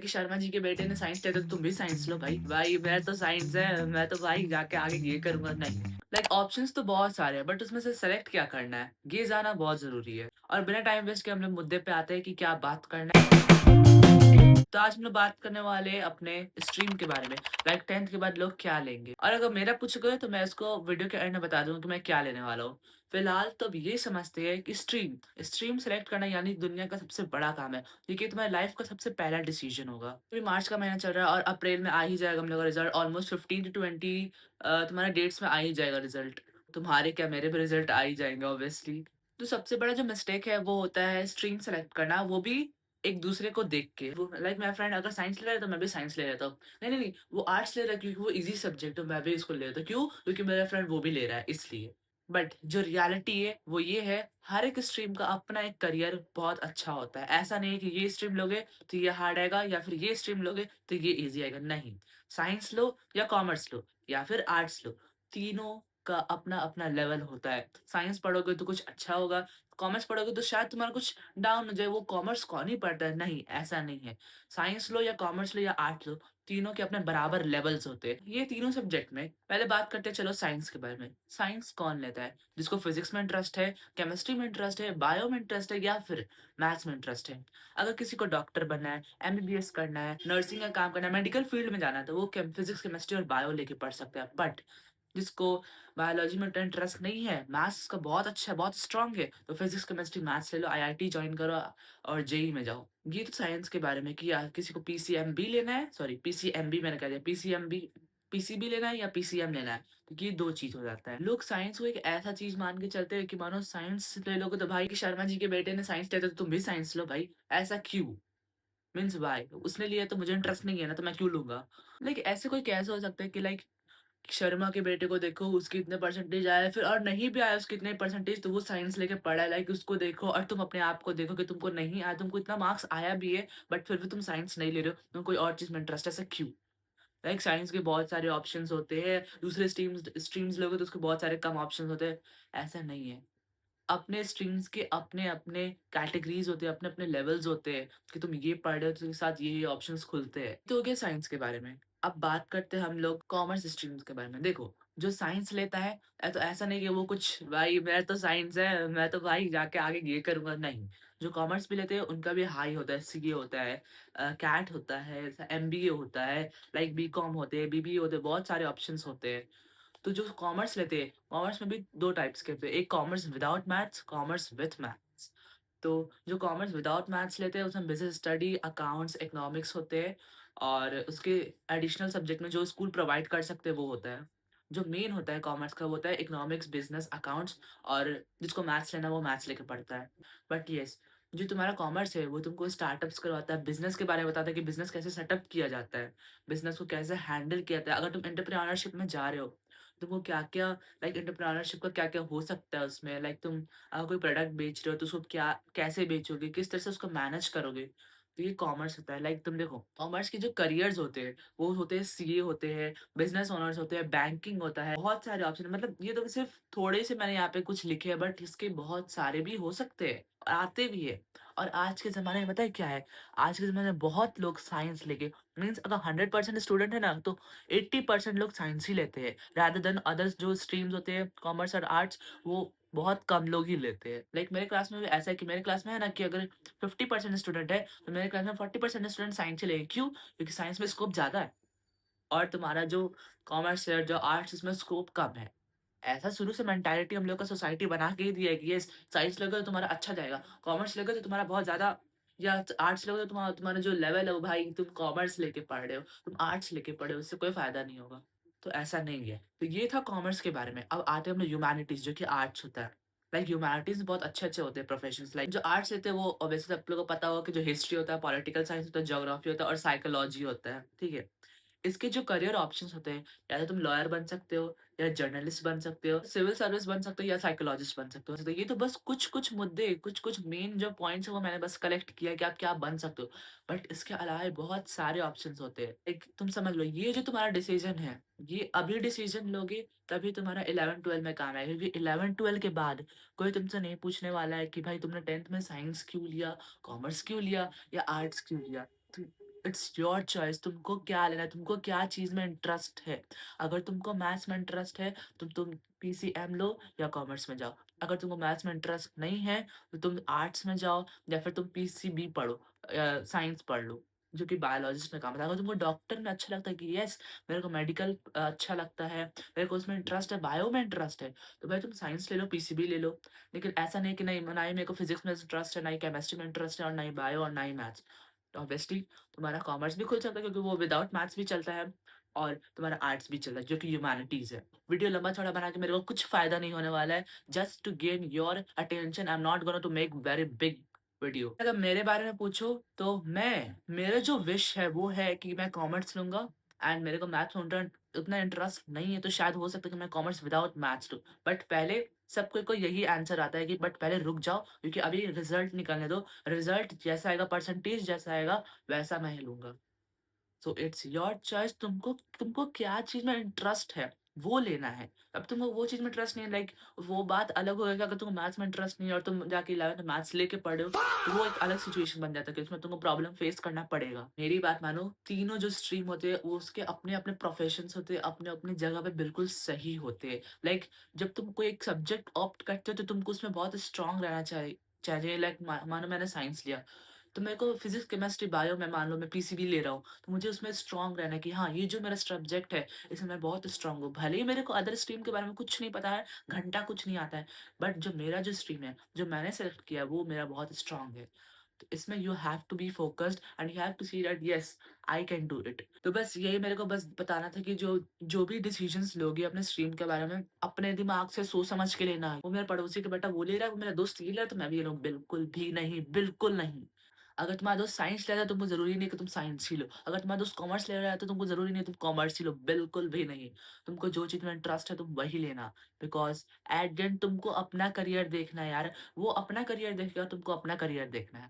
कि शर्मा जी के बेटे ने साइंस लिया था तो तुम भी साइंस लो भाई। भाई मैं तो साइंस है, मैं तो भाई जाके आगे ये करूँगा नहीं। लाइक ऑप्शंस तो बहुत सारे हैं बट उसमें से सेलेक्ट क्या करना है, ये जानना बहुत ज़रूरी है। और बिना टाइम वेस्ट के हम लोग मुद्दे पे आते हैं कि क्या बात करना है। तो आज हम लोग बात करने वाले हैं अपने स्ट्रीम के बारे में। लाइक 10th के बाद लोग क्या लेंगे? और अगर मेरा पूछोगे तो मैं इसको वीडियो के एंड में बता दूँगा कि मैं क्या लेने वाला हूँ। फिलहाल तो अब ये समझते हैं कि स्ट्रीम सेलेक्ट करना यानी दुनिया का सबसे बड़ा काम है। क्योंकि तुम्हारी लाइफ का सबसे पहला डिसीजन होगा। अभी मार्च का महीना चल रहा है और अप्रैल में आ ही जाएगा हम लोग का रिजल्ट। ऑलमोस्ट 15 टू 20 तुम्हारे डेट्स में आ ही जाएगा रिजल्ट। तुम्हारे क्या मेरे भी रिजल्ट आ ही जाएंगे ऑब्वियसली। तो सबसे बड़ा जो मिस्टेक है वो होता है स्ट्रीम सेलेक्ट करना, वो भी एक दूसरे को देख के। वो लाइक मेरा फ्रेंड अगर साइंस ले रहा है तो मैं भी साइंस ले लेता हूँ। नहीं नहीं नहीं, वो आर्ट्स ले रहा है क्योंकि वो इजी सब्जेक्ट है, मैं भी इसको ले लेता हूँ। क्यों? क्योंकि मेरा फ्रेंड वो भी ले रहा है इसलिए। बट जो रियलिटी है वो ये है, हर एक स्ट्रीम का अपना एक करियर बहुत अच्छा होता है। ऐसा नहीं है कि ये स्ट्रीम लोगे तो ये हार्ड आएगा या फिर ये स्ट्रीम लोगे तो ये ईज़ी आएगा, नहीं। साइंस लो या कॉमर्स लो या फिर आर्ट्स लो, तीनों का अपना-अपना लेवल होता है। साइंस पढ़ोगे तो कुछ अच्छा होगा, कॉमर्स पढ़ोगे तो शायद तुम्हारा कुछ डाउन हो जाए, वो कॉमर्स कौन ही पढ़ता है? नहीं, ऐसा नहीं है। साइंस लो या कॉमर्स लो या आर्ट्स लो, तीनों के अपने बराबर लेवल्स होते हैं। ये तीनों सब्जेक्ट में पहले बात करते हैं चलो साइंस के बारे में। साइंस कौन लेता है? जिसको फिज़िक्स में इंटरेस्ट है, केमिस्ट्री में इंटरेस्ट है, बायो में इंटरेस्ट है या फिर मैथ्स में इंटरेस्ट है। अगर किसी को डॉक्टर बनना है, एमबीबीएस करना है, नर्सिंग का काम करना है, मेडिकल फील्ड में जाना है तो वो फिज़िक्स, केमिस्ट्री और बायो लेके पढ़ सकता है। बट जिसको बायोलॉजी में उतना इंटरेस्ट नहीं है, मैथ्स का बहुत अच्छा है, बहुत स्ट्रॉन्ग है, तो फिज़िक्स, केमिस्ट्री, मैथ्स ले लो, आईआईटी जॉइन करो और जेईई में जाओ। ये तो साइंस के बारे में कि किसी को पीसीएमबी लेना है, सॉरी पीसीएमबी मैंने कह दिया, पीसीएमबी पीसीबी लेना है या पीसीएम लेना है, तो ये 2 चीज़ हो जाता है। लोग साइंस को एक ऐसा चीज़ मान के चलते हैं कि मानो साइंस ले लोगे तो भाई कि शर्मा जी के बेटे ने साइंस लिया था तो तुम भी साइंस लो भाई, ऐसा क्यों? Means why? उसने लिया तो मुझे इंटरेस्ट नहीं है ना, तो मैं क्यों लूँगा? लाइक ऐसे कोई कैसे हो सकता है कि लाइक शर्मा के बेटे को देखो उसके इतने परसेंटेज आए फिर और नहीं भी आए उसके इतने परसेंटेज तो वो साइंस लेके पढ़ा है, लाइक उसको देखो और तुम अपने आप को देखो कि तुमको नहीं आया, तुमको इतना मार्क्स आया भी है बट फिर भी तुम साइंस नहीं ले रहे हो, तुम कोई और चीज़ में इंटरेस्ट है, ऐसा क्यों? लाइक साइंस के बहुत सारे ऑप्शंस होते हैं, दूसरे स्ट्रीम्स लोगे तो उसके बहुत सारे कम ऑप्शंस होते हैं, ऐसा नहीं है। अपने स्ट्रीम्स के अपने-अपने कैटेगरीज़ होते हैं, अपने-अपने लेवल्स होते हैं कि तुम ये पढ़ रहे हो तो उसके साथ ये ऑप्शंस खुलते हैं। तो हो गया साइंस के बारे में। अब बात करते हैं हम लोग कॉमर्स स्ट्रीम्स के बारे में। देखो, जो साइंस लेता है तो ऐसा नहीं कि वो कुछ भाई मैं तो साइंस है, मैं तो भाई जाके आगे ये करूँगा, नहीं। जो कॉमर्स भी लेते हैं उनका भी हाई होता है, सीए होता है, कैट होता है, एमबीए होता है, लाइक बीकॉम होते हैं, बीबीए होते हैं, बहुत सारे ऑप्शंस होते हैं। तो जो कॉमर्स लेते हैं, कॉमर्स में भी 2 टाइप्स के होते हैं, एक commerce without maths, commerce with maths. तो जो कॉमर्स विदाउट मैथ्स लेते हैं उसमें बिज़नेस स्टडी, अकाउंट्स, इकोनॉमिक्स होते हैं और उसके एडिशनल सब्जेक्ट में जो स्कूल प्रोवाइड कर सकते हैं वो होता है। जो मेन होता है कॉमर्स का वो होता है इकोनॉमिक्स, बिज़नेस, अकाउंट्स और जिसको मैथ्स लेना है वो मैथ्स लेके पढ़ता है। बट येस, जो तुम्हारा कॉमर्स है वो तुमको स्टार्टअप्स करवाता है, बिज़नेस के बारे में बताता है कि बिज़नेस कैसे सेटअप किया जाता है, बिज़नेस को कैसे हैंडल किया जाता है। अगर तुम एंटरप्रेन्योरशिप में जा रहे हो तुमको क्या-क्या लाइक एंटरप्रेन्योरशिप का क्या-क्या हो सकता है उसमें, लाइक तुम कोई प्रोडक्ट बेच रहे हो तो उसको क्या कैसे बेचोगे, किस तरह से उसको मैनेज करोगे, तो ये कॉमर्स होता है। लाइक तुम देखो कॉमर्स के जो करियर्स होते हैं वो होते हैं सीए होते हैं, बिजनेस ओनर्स होते हैं, बैंकिंग होता है, बहुत सारे ऑप्शन है। मतलब ये तो सिर्फ थोड़े से मैंने यहाँ पे कुछ लिखे हैं बट इसके बहुत सारे भी हो सकते हैं, और आते भी है। और आज के ज़माने में पता है क्या है? आज के ज़माने में बहुत लोग साइंस लेके मीन्स अगर 100% स्टूडेंट है ना तो 80% लोग साइंस ही लेते हैं रादर देन अदर्स जो स्ट्रीम्स होते हैं कॉमर्स और आर्ट्स, वो बहुत कम लोग ही लेते हैं। लाइक मेरे क्लास में भी ऐसा है कि मेरे क्लास में है ना कि अगर 50% स्टूडेंट है तो मेरे क्लास में 40% स्टूडेंट साइंस ही लेंगे। क्यों? क्योंकि साइंस में स्कोप ज़्यादा है और तुम्हारा जो कॉमर्स है, जो आर्ट्स उसमें स्कोप कम है। ऐसा शुरू से मेंटालिटी हम लोग का सोसाइटी बना के ही दिया है कि यस साइंस लोगे तो तुम्हारा अच्छा जाएगा, कॉमर्स लोगे तो तुम्हारा बहुत ज़्यादा या आर्ट्स लोगे तो तुम्हारा तुम्हारा जो लेवल है वो भाई तुम कॉमर्स लेके पढ़ रहे हो, तुम आर्ट्स लेके पढ़े हो, उससे कोई फ़ायदा नहीं होगा। तो ऐसा नहीं है। तो ये था कॉमर्स के बारे में। अब आते हैं हम लोग ह्यूमैनिटीज़ जो कि आर्ट्स होता है। लाइक ह्यूमैनिटीज़ में बहुत अच्छे-अच्छे होते हैं प्रोफेशंस, लाइक जो आर्ट्स लेते हैं वो ऑब्वियसली आप लोगों को पता होगा कि जो हिस्ट्री होता है, पॉलिटिकल साइंस होता है, ज्योग्राफी होता है और साइकोलॉजी होता है। ठीक है? इसके जो करियर ऑप्शंस होते हैं, या तो तुम लॉयर बन सकते हो, या जर्नलिस्ट बन सकते हो, सिविल सर्विस बन सकते हो या साइकोलॉजिस्ट बन सकते हो। तो ये तो बस कुछ-कुछ मुद्दे, कुछ-कुछ मेन जो पॉइंट्स हैं वो मैंने बस कलेक्ट किया कि आप क्या बन सकते हो। बट इसके अलावा बहुत सारे ऑप्शंस होते हैं। एक तुम समझ लो ये जो तुम्हारा डिसीजन है, ये अभी डिसीजन लोगे तभी तुम्हारा 11-12 में काम आएगा, क्योंकि 11-12 के बाद कोई तुमसे नहीं पूछने वाला है कि भाई तुमने 10th में साइंस क्यों लिया, कॉमर्स क्यों लिया या आर्ट्स क्यों लिया। इट्स योर चॉइस तुमको क्या लेना है, तुमको क्या चीज़ में इंटरेस्ट है। अगर तुमको मैथ्स में इंटरेस्ट है, तो तुम पीसीएम लो या कॉमर्स में जाओ। अगर तुमको मैथ्स में इंटरेस्ट नहीं है, तो तुम आर्ट्स में जाओ या फिर तुम पीसीबी पढ़ो साइंस पढ़ लो, जो कि बायोलॉजिस्ट में काम आता है। अगर तुमको डॉक्टर में अच्छा लगता है कि येस मेरे को मेडिकल अच्छा लगता है, मेरे को उसमें इंटरेस्ट है, बायो में इंटरेस्ट है, तो भाई तुम साइंस ले लो, पीसीबी ले लो। लेकिन ऐसा नहीं कि नहीं, ना ही मेरे को फिज़िक्स में इंटरेस्ट है, ना ही केमिस्ट्री में इंटरेस्ट है और ना ही बायो और ना ही मैथ्स। ऑब्वियसली तुम्हारा कॉमर्स भी खुल सकता है, क्योंकि वो विदाउट मैथ्स भी चलता है और तुम्हारा आर्ट्स भी चलता है, जो कि ह्यूमैनिटीज़ है। वीडियो लंबा-चौड़ा बना के मेरे को कुछ फ़ायदा नहीं होने वाला है। Just to gain your attention, I am not gonna to make very big video. अगर मेरे बारे में पूछो तो मेरा जो विश है वो है कि मैं कॉमर्स लूँगा एंड मेरे को मैथ्स में उतना इंटरेस्ट नहीं है, तो शायद हो सकता है कि मैं कॉमर्स विदाउट मैथ्स लूँ। बट पहले सबको को यही आंसर आता है कि बट पहले रुक जाओ, क्योंकि अभी रिज़ल्ट निकलने दो। रिज़ल्ट जैसा आएगा, परसेंटेज जैसा आएगा, वैसा मैं ही लूँगा। सो इट्स योर चॉइस, तुमको तुमको क्या चीज़ में इंटरेस्ट है, वो लेना है। अब तुमको वो चीज़ में इंटरेस्ट नहीं है, लाइक वो बात अलग हो गई कि अगर तुमको मैथ्स में इंटरेस्ट नहीं है और तुम जाके 11th में मैथ्स लेके पढ़ रहे हो, तो वो एक अलग सिचुएशन बन जाता है कि उसमें तुमको प्रॉब्लम फेस करना पड़ेगा। मेरी बात मानो, तीनों जो स्ट्रीम होते हैं, वो उसके अपने-अपने प्रोफेशंस होते हैं, अपने-अपनी जगह पे बिल्कुल सही होते हैं। लाइक जब तुम कोई एक सब्जेक्ट ऑप्ट करते हो, तो तुमको उसमें बहुत स्ट्रॉन्ग रहना चाहिए। लाइक मानो मैंने साइंस लिया, तो मेरे को फिज़िक्स, केमिस्ट्री, बायो में मान लो मैं पीसीबी ले रहा हूँ, तो मुझे उसमें स्ट्रॉन्ग रहना है कि हाँ, ये जो मेरा सब्जेक्ट है, इसमें मैं बहुत स्ट्रॉन्ग हूँ। भले ही मेरे को अदर स्ट्रीम के बारे में कुछ नहीं पता है, घंटा कुछ नहीं आता है, बट जो मेरा जो स्ट्रीम है, जो मैंने सेलेक्ट किया है, वो मेरा बहुत स्ट्रॉन्ग है। तो इसमें you have to be focused and you have to see that yes, I can do it. तो बस यही मेरे को बस बताना था कि जो जो भी डिसीजंस लोगे अपने स्ट्रीम के बारे में, अपने दिमाग से सोच समझ के लेना है। वो मेरे पड़ोसी का बेटा वो ले रहा है, वो मेरा दोस्त ये ले रहा है, तो मैं भी ले लूँ, बिल्कुल भी नहीं, बिल्कुल नहीं। अगर तुम्हारा दोस्त साइंस ले रहा है, तुमको ज़रूरी नहीं कि तुम साइंस ही लो। अगर तुम्हारा दोस्त कॉमर्स ले रहा है, तो तुमको ज़रूरी नहीं तुम कॉमर्स ही लो, बिल्कुल भी नहीं। तुमको जो चीज़ में इंटरेस्ट है, तुम वही लेना, बिकॉज़ एट द एंड तुमको अपना करियर देखना है यार। वो अपना करियर देखेगा, तुमको अपना करियर देखना है।